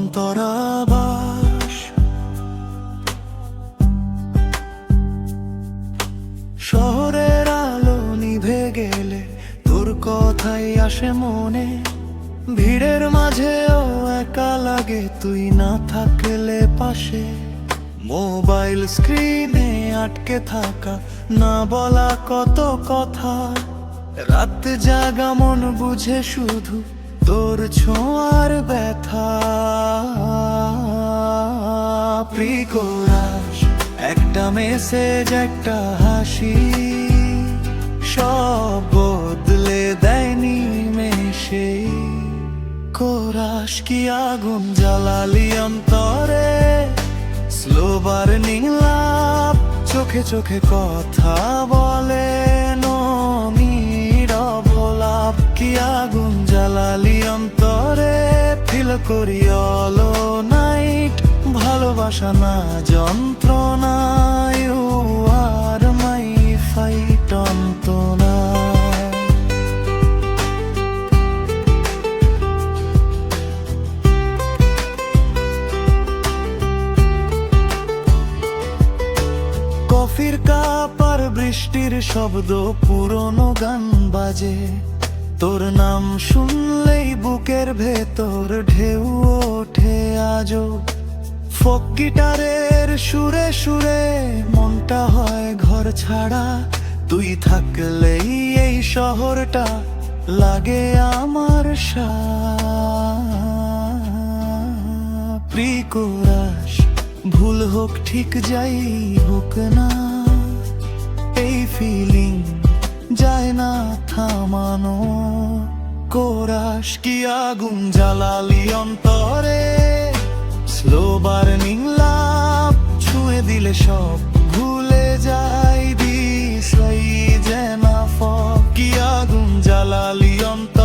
অন্তরাবাস। শহরের আলো নিভে গেলে তোর কথাই আসে মনে, ভিড়ের মাঝেও একা লাগে তুই না থাকলে পাশে। মোবাইল স্ক্রিনে আটকে থাকা না বলা কত কথা, রাত জাগা মন বুঝে শুধু তোর ছোঁয়ার ব্যথা। প্রিকোরাস একটা মেসেজ একটা হাসি সব বদলে দেয় নিমেষে। কোরাস কি আগুন জ্বালালি অন্তরে, স্লো বার্নিং লাভ চোখে চোখে কথা বলে নীরব লাভ। কি আগুন জ্বালালি অন্তরে, ফিল করি অলো নাইট, ভালোবাসা না যন্ত্রণা। ইউ আর মাই ফাইট অন্তনা। কফির কাপ আর বৃষ্টির শব্দ পুরনো গান বাজে, তোর নাম শুনলেই বুকের ভেতর ঢেউ ওঠে আজও। ফোক গিটারের সুরে সুরে মনটা হয় ঘর ছাড়া, তুই থাকলেই এই শহরটা লাগে আমার প্রিকোরাস ভুল হোক ঠিক যাই হোক না, এই ফিলিং যায় না থামানো। কোরাস কি আগুন জ্বালালি অন্তরে, স্লো বার্নিং লাভ ছুঁয়ে দিলে সব ভুলে যাই। দিস যেন কি আগুন জ্বালালি অন্তরে।